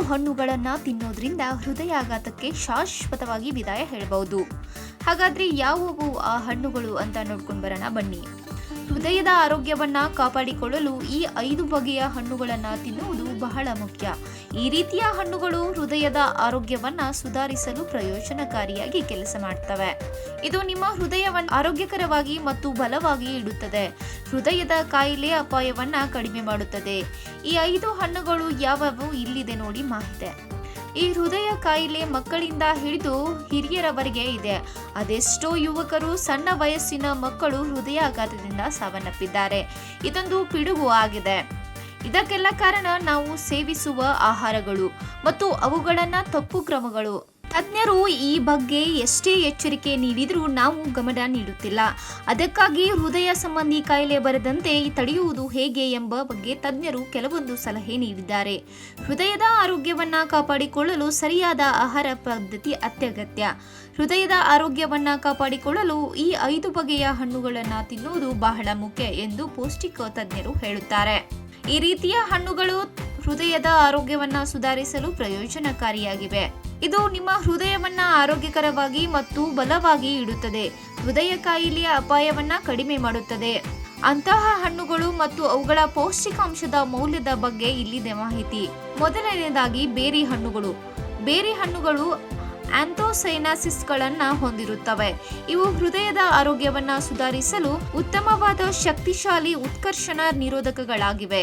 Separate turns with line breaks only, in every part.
ಹಣ್ಣುಗಳನ್ನು ತಿನ್ನೋದ್ರಿಂದ ಹೃದಯಾಘಾತಕ್ಕೆ ಶಾಶ್ವತವಾಗಿ ವಿದಾಯ ಹೇಳಬಹುದು. ಹಾಗಾದ್ರೆ ಯಾವುವು ಆ ಹಣ್ಣುಗಳು ಅಂತ ನೋಡ್ಕೊಂಡು ಬರೋಣ ಬನ್ನಿ. ಹೃದಯದ ಆರೋಗ್ಯವನ್ನ ಕಾಪಾಡಿಕೊಳ್ಳಲು ಈ 5 ಬಗೆಯ ಹಣ್ಣುಗಳನ್ನು ತಿನ್ನುವುದು ಬಹಳ ಮುಖ್ಯ. ಈ ರೀತಿಯ ಹಣ್ಣುಗಳು ಹೃದಯದ ಆರೋಗ್ಯವನ್ನ ಸುಧಾರಿಸಲು ಪ್ರಯೋಜನಕಾರಿಯಾಗಿ ಕೆಲಸ ಮಾಡ್ತವೆ. ಇದು ನಿಮ್ಮ ಹೃದಯವನ್ನು ಆರೋಗ್ಯಕರವಾಗಿ ಮತ್ತು ಬಲವಾಗಿ ಇಡುತ್ತದೆ. ಹೃದಯದ ಕಾಯಿಲೆ ಅಪಾಯವನ್ನ ಕಡಿಮೆ ಮಾಡುತ್ತದೆ. ಈ 5 ಹಣ್ಣುಗಳು ಯಾವುವು ಇಲ್ಲಿದೆ ನೋಡಿ ಮಾಹಿತಿ. ಈ ಹೃದಯ ಕಾಯಿಲೆ ಮಕ್ಕಳಿಂದ ಹಿಡಿದು ಹಿರಿಯರವರೆಗೆ ಇದೆ. ಅದೆಷ್ಟೋ ಯುವಕರು ಸಣ್ಣ ವಯಸ್ಸಿನ ಮಕ್ಕಳು ಹೃದಯಾಘಾತದಿಂದ ಸಾವನ್ನಪ್ಪಿದ್ದಾರೆ. ಇದೊಂದು ಪಿಡುಗು ಆಗಿದೆ. ಇದಕ್ಕೆಲ್ಲ ಕಾರಣ ನಾವು ಸೇವಿಸುವ ಆಹಾರಗಳು ಮತ್ತು ಅವುಗಳನ್ನ ತಪ್ಪು ಕ್ರಮಗಳು. ತಜ್ಞರು ಈ ಬಗ್ಗೆ ಎಷ್ಟೇ ಎಚ್ಚರಿಕೆ ನೀಡಿದರೂ ನಾವು ಗಮನ ನೀಡುತ್ತಿಲ್ಲ. ಅದಕ್ಕಾಗಿ ಹೃದಯ ಸಂಬಂಧಿ ಕಾಯಿಲೆ ಬರದಂತೆ ತಡೆಯುವುದು ಹೇಗೆ ಎಂಬ ಬಗ್ಗೆ ತಜ್ಞರು ಕೆಲವೊಂದು ಸಲಹೆ ನೀಡಿದ್ದಾರೆ. ಹೃದಯದ ಆರೋಗ್ಯವನ್ನ ಕಾಪಾಡಿಕೊಳ್ಳಲು ಸರಿಯಾದ ಆಹಾರ ಪದ್ಧತಿ ಅತ್ಯಗತ್ಯ. ಹೃದಯದ ಆರೋಗ್ಯವನ್ನ ಕಾಪಾಡಿಕೊಳ್ಳಲು ಈ 5 ಬಗೆಯ ಹಣ್ಣುಗಳನ್ನು ತಿನ್ನುವುದು ಬಹಳ ಮುಖ್ಯ ಎಂದು ಪೌಷ್ಟಿಕ ತಜ್ಞರು ಹೇಳುತ್ತಾರೆ. ಈ ರೀತಿಯ ಹಣ್ಣುಗಳು ಹೃದಯದ ಆರೋಗ್ಯವನ್ನ ಸುಧಾರಿಸಲು ಪ್ರಯೋಜನಕಾರಿಯಾಗಿವೆ. ಇದು ನಿಮ್ಮ ಹೃದಯವನ್ನ ಆರೋಗ್ಯಕರವಾಗಿ ಮತ್ತು ಬಲವಾಗಿ ಇಡುತ್ತದೆ. ಹೃದಯ ಕಾಯಿಲೆಯ ಅಪಾಯವನ್ನ ಕಡಿಮೆ ಮಾಡುತ್ತದೆ. ಅಂತಹ ಹಣ್ಣುಗಳು ಮತ್ತು ಅವುಗಳ ಪೌಷ್ಟಿಕಾಂಶದ ಮೌಲ್ಯದ ಬಗ್ಗೆ ಇಲ್ಲಿದೆ ಮಾಹಿತಿ. ಮೊದಲನೆಯದಾಗಿ ಬೇರಿ ಹಣ್ಣುಗಳು. ಬೇರಿ ಹಣ್ಣುಗಳು ಆಂಥೋಸೈನಾಸಿಸ್ಗಳನ್ನು ಹೊಂದಿರುತ್ತವೆ. ಇವು ಹೃದಯದ ಆರೋಗ್ಯವನ್ನ ಸುಧಾರಿಸಲು ಉತ್ತಮವಾದ ಶಕ್ತಿಶಾಲಿ ಉತ್ಕರ್ಷಣ ನಿರೋಧಕಗಳಾಗಿವೆ.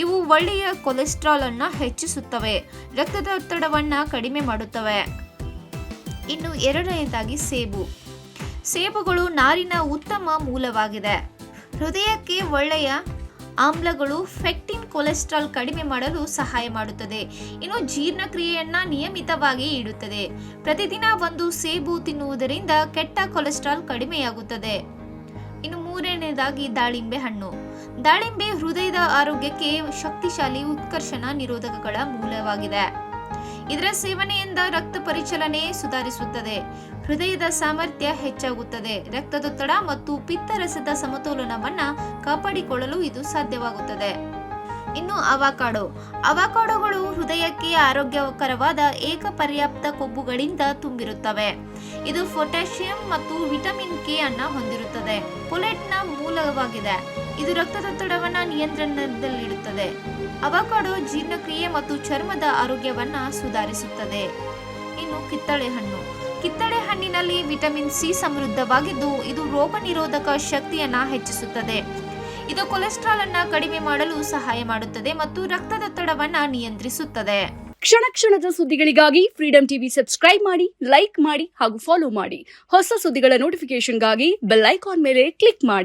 ಇವು ಒಳ್ಳೆಯ ಕೊಲೆಸ್ಟ್ರಾಲ್ ಅನ್ನು ಹೆಚ್ಚಿಸುತ್ತವೆ, ರಕ್ತದೊತ್ತಡವನ್ನ ಕಡಿಮೆ ಮಾಡುತ್ತವೆ. ಇನ್ನು ಎರಡನೆಯದಾಗಿ ಸೇಬು. ಸೇಬುಗಳು ನಾರಿನ ಉತ್ತಮ ಮೂಲವಾಗಿದೆ. ಹೃದಯಕ್ಕೆ ಒಳ್ಳೆಯ ಆಮ್ಲಗಳು ಫೆಕ್ಟಿನ್ ಕೊಲೆಸ್ಟ್ರಾಲ್ ಕಡಿಮೆ ಮಾಡಲು ಸಹಾಯ ಮಾಡುತ್ತದೆ. ಇನ್ನು ಜೀರ್ಣಕ್ರಿಯೆಯನ್ನ ನಿಯಮಿತವಾಗಿ ಇಡುತ್ತದೆ. ಪ್ರತಿದಿನ 1 ಸೇಬು ತಿನ್ನುವುದರಿಂದ ಕೆಟ್ಟ ಕೊಲೆಸ್ಟ್ರಾಲ್ ಕಡಿಮೆಯಾಗುತ್ತದೆ. ಇನ್ನು ಮೂರನೆಯದಾಗಿ ದಾಳಿಂಬೆ ಹಣ್ಣು. ದಾಳಿಂಬೆ ಹೃದಯದ ಆರೋಗ್ಯಕ್ಕೆ ಶಕ್ತಿಶಾಲಿ ಉತ್ಕರ್ಷಣ ನಿರೋಧಕಗಳ ಮೂಲವಾಗಿದೆ. ಇದರ ಸೇವನೆಯಿಂದ ರಕ್ತ ಪರಿಚಲನೆ ಸುಧಾರಿಸುತ್ತದೆ, ಹೃದಯದ ಸಾಮರ್ಥ್ಯ ಹೆಚ್ಚಾಗುತ್ತದೆ, ರಕ್ತದೊತ್ತಡ ಮತ್ತು ಪಿತ್ತರಸದ ಸಮತೋಲನವನ್ನ ಕಾಪಾಡಿಕೊಳ್ಳಲು ಇದು ಸಾಧ್ಯವಾಗುತ್ತದೆ. ಇನ್ನು ಅವಕಾಡೋ. ಅವಕಾಡೋಗಳು ಹೃದಯಕ್ಕೆ ಆರೋಗ್ಯಕರವಾದ ಏಕಪರ್ಯಾಪ್ತ ಕೊಬ್ಬುಗಳಿಂದ ತುಂಬಿರುತ್ತವೆ. ಇದು ಪೊಟ್ಯಾಷಿಯಂ ಮತ್ತು ವಿಟಮಿನ್ ಕೆ ಅನ್ನ ಹೊಂದಿರುತ್ತದೆ. ಪೊಲೆಟ್ನ ಮೂಲವಾಗಿದೆ. ಇದು ರಕ್ತದೊತ್ತಡವನ್ನ ನಿಯಂತ್ರಣದಲ್ಲಿಡುತ್ತದೆ. ಅವಕಾಡೋ ಜೀರ್ಣಕ್ರಿಯೆ ಮತ್ತು ಚರ್ಮದ ಆರೋಗ್ಯವನ್ನ ಸುಧಾರಿಸುತ್ತದೆ. ಇನ್ನು ಕಿತ್ತಳೆ ಹಣ್ಣು. ಕಿತ್ತಳೆ ಹಣ್ಣಿನಲ್ಲಿ ವಿಟಮಿನ್ ಸಿ ಸಮೃದ್ಧವಾಗಿದ್ದು ಇದು ರೋಗ ನಿರೋಧಕ ಶಕ್ತಿಯನ್ನ ಹೆಚ್ಚಿಸುತ್ತದೆ. ಇದು ಕೊಲೆಸ್ಟ್ರಾಲ್ ಅನ್ನ ಕಡಿಮೆ ಮಾಡಲು ಸಹಾಯ ಮಾಡುತ್ತದೆ ಮತ್ತು ರಕ್ತದೊತ್ತಡವನ್ನ ನಿಯಂತ್ರಿಸುತ್ತದೆ.
ಕ್ಷಣ ಕ್ಷಣದ ಸುದ್ದಿಗಳಿಗಾಗಿ ಫ್ರೀಡಂ ಟಿವಿ ಸಬ್ಸ್ಕ್ರೈಬ್ ಮಾಡಿ, ಲೈಕ್ ಮಾಡಿ ಹಾಗೂ ಫಾಲೋ ಮಾಡಿ. ಹೊಸ ಸುದ್ದಿಗಳ ನೋಟಿಫಿಕೇಶನ್ಗಾಗಿ ಬೆಲ್ ಐಕಾನ್ ಮೇಲೆ ಕ್ಲಿಕ್ ಮಾಡಿ.